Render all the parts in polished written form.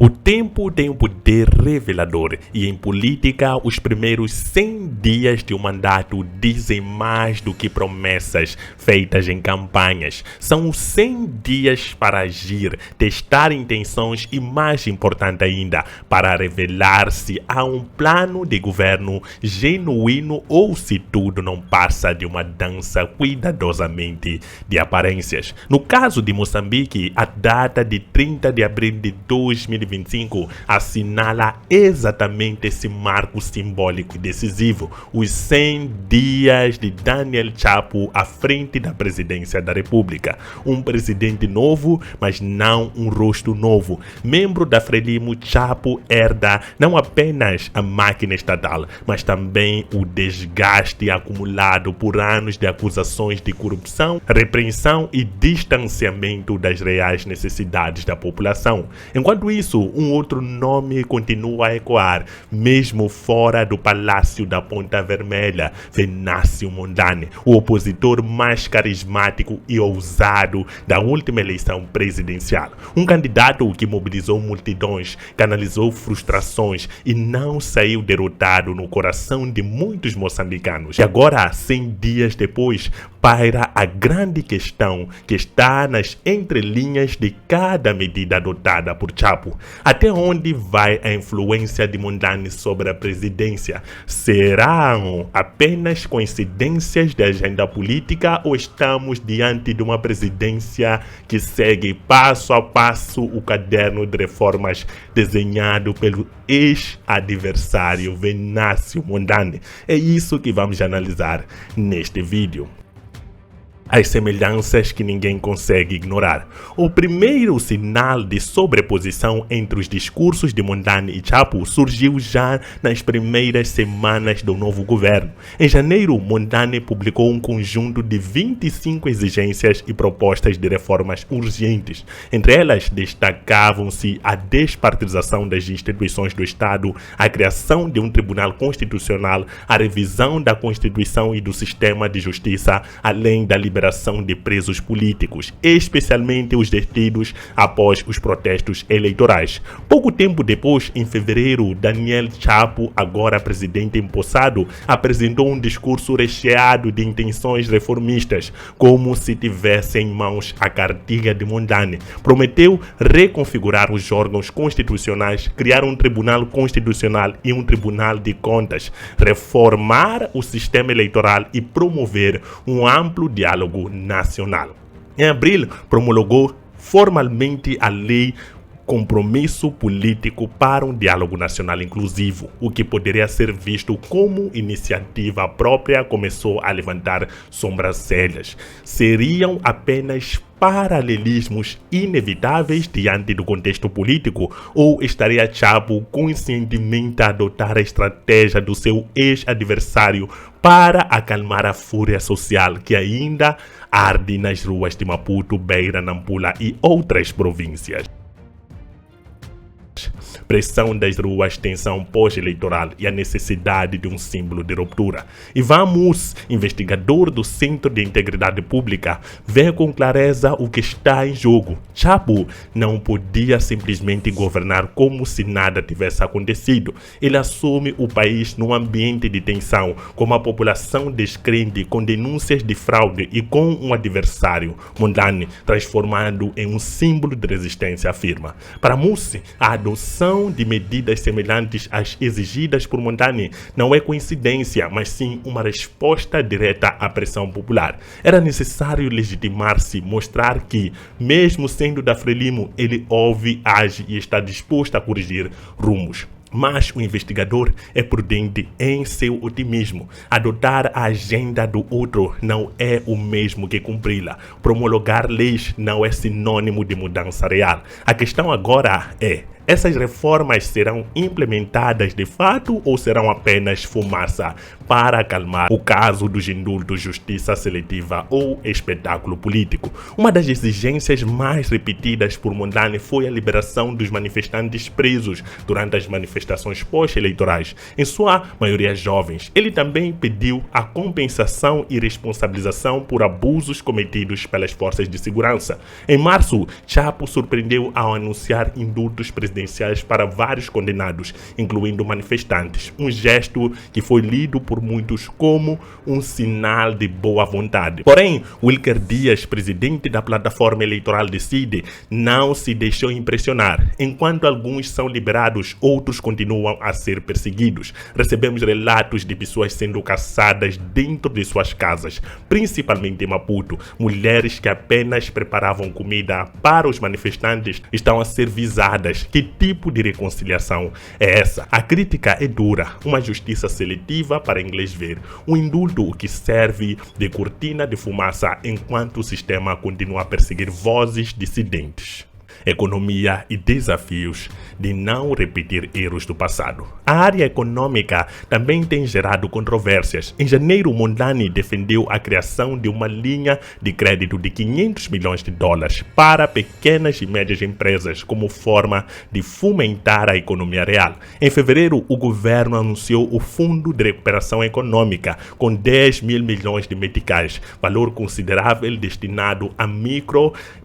O tempo tem um poder revelador e em política os primeiros 100 dias de um mandato dizem mais do que promessas feitas em campanhas. São os 100 dias para agir, testar intenções e, mais importante ainda, para revelar se há um plano de governo genuíno ou se tudo não passa de uma dança cuidadosamente de aparências. No caso de Moçambique, a data de 30 de abril de 2025 assinala exatamente esse marco simbólico e decisivo, os 100 dias de Daniel Chapo à frente da presidência da República. Um presidente novo, mas não um rosto novo. Membro da Frelimo, Chapo herda não apenas a máquina estatal, mas também o desgaste acumulado por anos de acusações de corrupção, repreensão e distanciamento das reais necessidades da população. Enquanto isso, um outro nome continua a ecoar, mesmo fora do Palácio da Ponta Vermelha: Venâncio Mondlane, o opositor mais carismático e ousado da última eleição presidencial. Um candidato que mobilizou multidões, canalizou frustrações e não saiu derrotado no coração de muitos moçambicanos. E agora, 100 dias depois, paira a grande questão que está nas entrelinhas de cada medida adotada por Chapo. Até onde vai a influência de Mondlane sobre a presidência? Serão apenas coincidências de agenda política ou estamos diante de uma presidência que segue passo a passo o caderno de reformas desenhado pelo ex-adversário Venâncio Mondlane? É isso que vamos analisar neste vídeo. As semelhanças que ninguém consegue ignorar. O primeiro sinal de sobreposição entre os discursos de Mondlane e Chapo surgiu já nas primeiras semanas do novo governo. Em janeiro, Mondlane publicou um conjunto de 25 exigências e propostas de reformas urgentes. Entre elas, destacavam-se a despartidização das instituições do Estado, a criação de um tribunal constitucional, a revisão da Constituição e do sistema de justiça, além da liberação de presos políticos, especialmente os detidos após os protestos eleitorais. Pouco tempo depois, em fevereiro, Daniel Chapo, agora presidente empossado, apresentou um discurso recheado de intenções reformistas, como se tivesse em mãos a cartilha de Mondlane. Prometeu reconfigurar os órgãos constitucionais, criar um tribunal constitucional e um tribunal de contas, reformar o sistema eleitoral e promover um amplo diálogo nacional. Em abril, promulgou formalmente a lei Compromisso Político para um Diálogo Nacional Inclusivo, o que poderia ser visto como iniciativa própria começou a levantar sobrancelhas. Seriam apenas paralelismos inevitáveis diante do contexto político, ou estaria Chapo conscientemente a adotar a estratégia do seu ex-adversário para acalmar a fúria social que ainda arde nas ruas de Maputo, Beira, Nampula e outras províncias? Pressão das ruas, tensão pós-eleitoral e a necessidade de um símbolo de ruptura. E vamos, investigador do Centro de Integridade Pública, ver com clareza o que está em jogo. Chapo não podia simplesmente governar como se nada tivesse acontecido. Ele assume o país num ambiente de tensão, com uma população descrente, com denúncias de fraude e com um adversário, Mondlane, transformado em um símbolo de resistência, afirma. Para Mussi, a adoção de medidas semelhantes às exigidas por Mondlane não é coincidência, mas sim uma resposta direta à pressão popular. Era necessário legitimar-se, mostrar que, mesmo sendo da Frelimo, ele ouve, age e está disposto a corrigir rumos. Mas o investigador é prudente em seu otimismo. Adotar a agenda do outro não é o mesmo que cumpri-la. Promulgar leis não é sinônimo de mudança real. A questão agora é: essas reformas serão implementadas de fato ou serão apenas fumaça para acalmar o caso dos indultos, justiça seletiva ou espetáculo político? Uma das exigências mais repetidas por Mondlane foi a liberação dos manifestantes presos durante as manifestações pós-eleitorais, em sua maioria jovens. Ele também pediu a compensação e responsabilização por abusos cometidos pelas forças de segurança. Em março, Chapo surpreendeu ao anunciar indultos presidenciais presidenciais para vários condenados, incluindo manifestantes. Um gesto que foi lido por muitos como um sinal de boa vontade. Porém, Wilker Dias, presidente da plataforma eleitoral Decide, não se deixou impressionar. Enquanto alguns são liberados, outros continuam a ser perseguidos. Recebemos relatos de pessoas sendo caçadas dentro de suas casas, principalmente em Maputo. Mulheres que apenas preparavam comida para os manifestantes estão a ser visadas. Que tipo de reconciliação é essa? A crítica é dura. Uma justiça seletiva para inglês ver. Um indulto que serve de cortina de fumaça enquanto o sistema continua a perseguir vozes dissidentes. Economia e desafios de não repetir erros do passado. A área econômica também tem gerado controvérsias. Em janeiro, Mondlane defendeu a criação de uma linha de crédito de 500 milhões de dólares para pequenas e médias empresas como forma de fomentar a economia real. Em fevereiro, o governo anunciou o Fundo de Recuperação Econômica com 10 mil milhões de meticais, valor considerável destinado a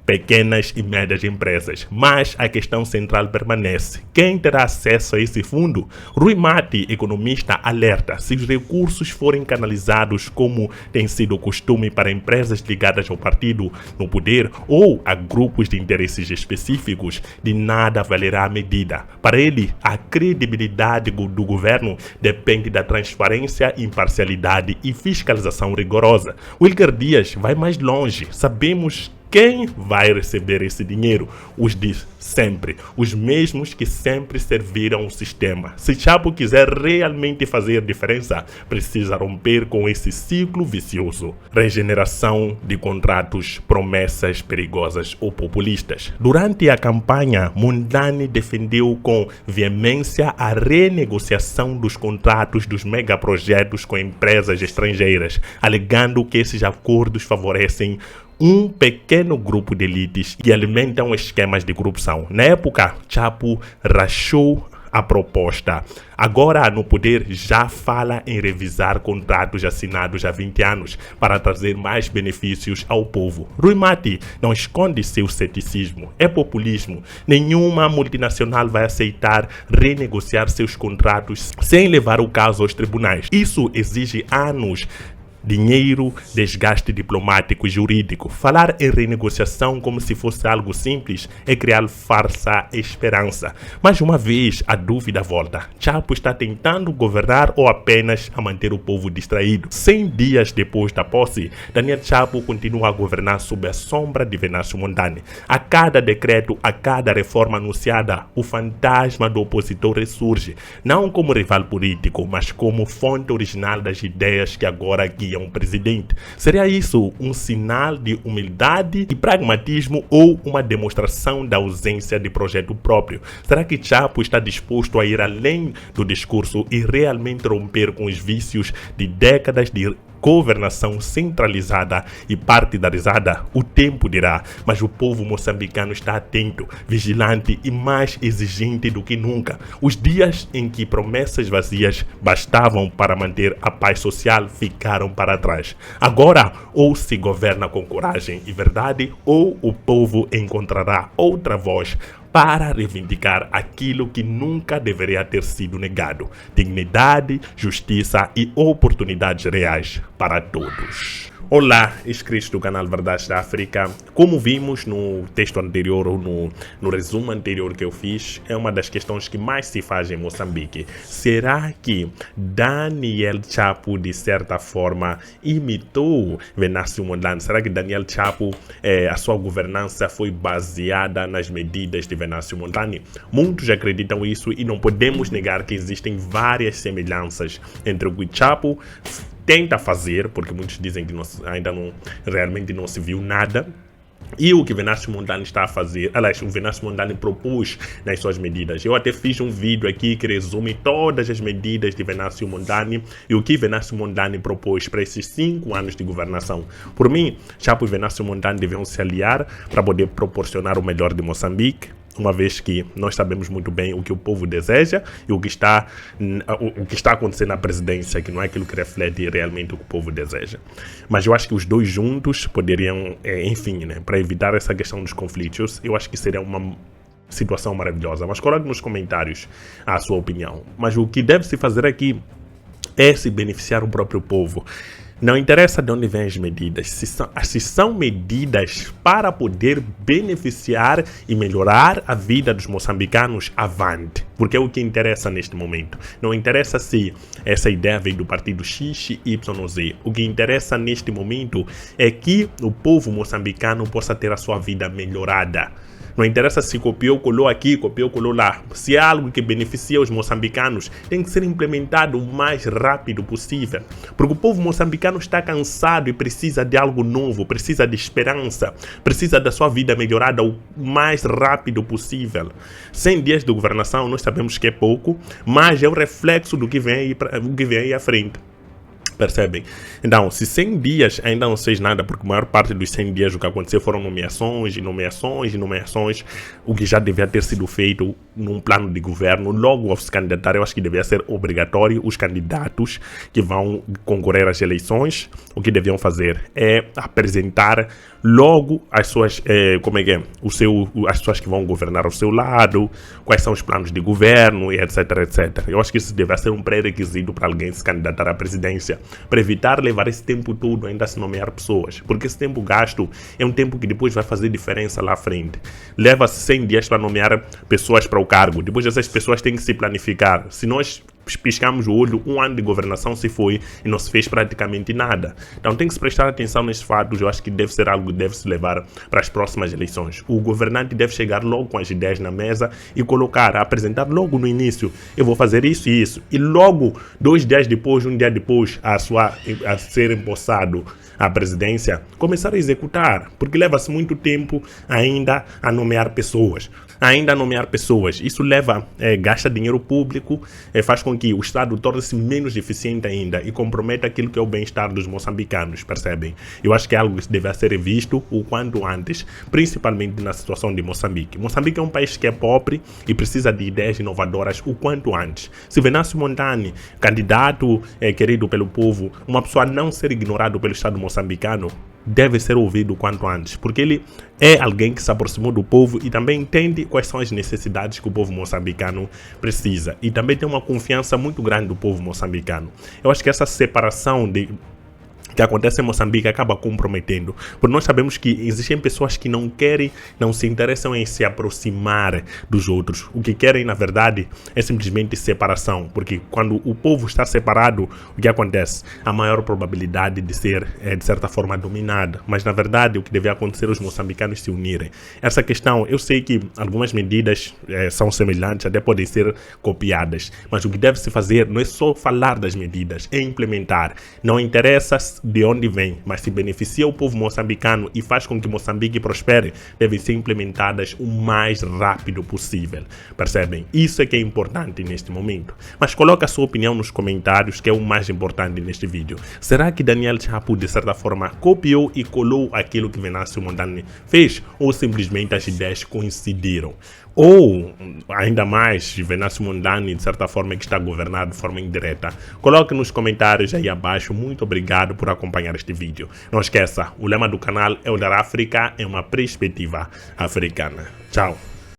pequenas e médias empresas. Mas a questão central permanece. Quem terá acesso a esse fundo? Rui Mati, economista, alerta: se os recursos forem canalizados como tem sido costume para empresas ligadas ao partido no poder ou a grupos de interesses específicos, de nada valerá a medida. Para ele, a credibilidade do governo depende da transparência, imparcialidade e fiscalização rigorosa. Wilker Dias vai mais longe. Sabemos quem vai receber esse dinheiro? Os de sempre, os mesmos que sempre serviram o sistema. Se Chapo quiser realmente fazer diferença, precisa romper com esse ciclo vicioso. Regeneração de contratos, promessas perigosas ou populistas. Durante a campanha, Mondlane defendeu com veemência a renegociação dos contratos dos megaprojetos com empresas estrangeiras, alegando que esses acordos favorecem um pequeno grupo de elites que alimentam esquemas de corrupção. Na época, Chapo rachou a proposta. Agora, no poder, já fala em revisar contratos assinados há 20 anos para trazer mais benefícios ao povo. Rui Mati não esconde seu ceticismo. É populismo. Nenhuma multinacional vai aceitar renegociar seus contratos sem levar o caso aos tribunais. Isso exige anos, dinheiro, desgaste diplomático e jurídico. Falar em renegociação como se fosse algo simples é criar falsa esperança. Mais uma vez, a dúvida volta. Chapo está tentando governar ou apenas a manter o povo distraído? 100 dias depois da posse, Daniel Chapo continua a governar sob a sombra de Venâncio Mondlane. A cada decreto, a cada reforma anunciada, o fantasma do opositor ressurge, não como rival político, mas como fonte original das ideias que agora guiam um presidente. Seria isso um sinal de humildade e pragmatismo ou uma demonstração da ausência de projeto próprio? Será que Chapo está disposto a ir além do discurso e realmente romper com os vícios de décadas de governação centralizada e partidarizada? O tempo dirá, mas o povo moçambicano está atento, vigilante e mais exigente do que nunca. Os dias em que promessas vazias bastavam para manter a paz social ficaram para trás. Agora, ou se governa com coragem e verdade, ou o povo encontrará outra voz para reivindicar aquilo que nunca deveria ter sido negado: dignidade, justiça e oportunidades reais para todos. Olá, inscritos do canal Verdades da África. Como vimos no texto anterior ou no resumo anterior que eu fiz, é uma das questões que mais se faz em Moçambique. Será que Daniel Chapo, de certa forma, imitou Venâncio Mondlane? Será que Daniel Chapo, a sua governança foi baseada nas medidas de Venâncio Mondlane? Muitos acreditam isso e não podemos negar que existem várias semelhanças entre o que Chapo tenta fazer, porque muitos dizem que ainda realmente não se viu nada, e o que Venâncio Mondlane está a fazer. Aliás, o Venâncio Mondlane propôs nas suas medidas. Eu até fiz um vídeo aqui que resume todas as medidas de Venâncio Mondlane e o que Venâncio Mondlane propôs para esses 5 anos de governação. Por mim, Chapo e Venâncio Mondlane deviam se aliar para poder proporcionar o melhor de Moçambique, uma vez que nós sabemos muito bem o que o povo deseja e o que está acontecendo na presidência, que não é aquilo que reflete realmente o que o povo deseja. Mas eu acho que os dois juntos poderiam, enfim, né, para evitar essa questão dos conflitos, eu acho que seria uma situação maravilhosa. Mas coloque nos comentários a sua opinião. Mas o que deve se fazer aqui é se beneficiar o próprio povo. Não interessa de onde vêm as medidas, se são medidas para poder beneficiar e melhorar a vida dos moçambicanos, avante. Porque é o que interessa neste momento. Não interessa se essa ideia vem do partido X, Y ou Z. O que interessa neste momento é que o povo moçambicano possa ter a sua vida melhorada. Não interessa se copiou, colou aqui, copiou, colou lá. Se é algo que beneficia os moçambicanos, tem que ser implementado o mais rápido possível. Porque o povo moçambicano está cansado e precisa de algo novo, precisa de esperança, precisa da sua vida melhorada o mais rápido possível. 100 dias de governação, nós sabemos que é pouco, mas é o reflexo do que vem aí à frente. Percebem? Então, se 100 dias ainda não fez nada, porque a maior parte dos 100 dias o que aconteceu foram nomeações, o que já devia ter sido feito num plano de governo, logo ao se candidatar, eu acho que devia ser obrigatório os candidatos que vão concorrer às eleições, o que deviam fazer é apresentar logo as suas, as pessoas que vão governar ao seu lado, quais são os planos de governo, e etc, etc. Eu acho que isso deve ser um pré-requisito para alguém se candidatar à presidência, para evitar levar esse tempo todo ainda a se nomear pessoas, porque esse tempo gasto é um tempo que depois vai fazer diferença lá à frente. Leva-se 100 dias para nomear pessoas para o cargo, depois essas pessoas têm que se planificar. Se nós piscamos o olho, um ano de governação se foi e não se fez praticamente nada. Então tem que se prestar atenção nesses fatos. Eu acho que deve ser algo que deve se levar para as próximas eleições. O governante deve chegar logo com as ideias na mesa e colocar, apresentar logo no início, eu vou fazer isso e isso, e logo 2 dias depois, um dia depois a ser empossado à presidência, começar a executar, porque leva-se muito tempo ainda a nomear pessoas. Isso gasta dinheiro público, faz com que o Estado torne-se menos eficiente ainda e comprometa aquilo que é o bem-estar dos moçambicanos, percebem? Eu acho que é algo que deve ser visto o quanto antes, principalmente na situação de Moçambique. Moçambique é um país que é pobre e precisa de ideias inovadoras o quanto antes. Se Venâncio Mondlane, candidato querido pelo povo, uma pessoa não ser ignorado pelo Estado moçambicano, deve ser ouvido o quanto antes, porque ele é alguém que se aproximou do povo e também entende quais são as necessidades que o povo moçambicano precisa, e também tem uma confiança muito grande do povo moçambicano. Eu acho que essa separação que acontece em Moçambique acaba comprometendo, porque nós sabemos que existem pessoas que não se interessam em se aproximar dos outros. O que querem, na verdade, é simplesmente separação, porque quando o povo está separado, o que acontece? A maior probabilidade de ser, de certa forma, dominada. Mas, na verdade, o que deve acontecer é os moçambicanos se unirem. Essa questão, eu sei que algumas medidas são semelhantes, até podem ser copiadas, mas o que deve se fazer não é só falar das medidas, é implementar. Não interessa de onde vem, mas se beneficia o povo moçambicano e faz com que Moçambique prospere, devem ser implementadas o mais rápido possível. Percebem? Isso é que é importante neste momento. Mas coloque a sua opinião nos comentários, que é o mais importante neste vídeo. Será que Daniel Chapo, de certa forma, copiou e colou aquilo que Venâncio Mondlane fez? Ou simplesmente as ideias coincidiram? Ou, ainda mais, Venâncio Mondlane, de certa forma, que está governado de forma indireta? Coloque nos comentários aí abaixo. Muito obrigado por acompanhar este vídeo. Não esqueça, o lema do canal é olhar a África em uma perspectiva africana. Tchau!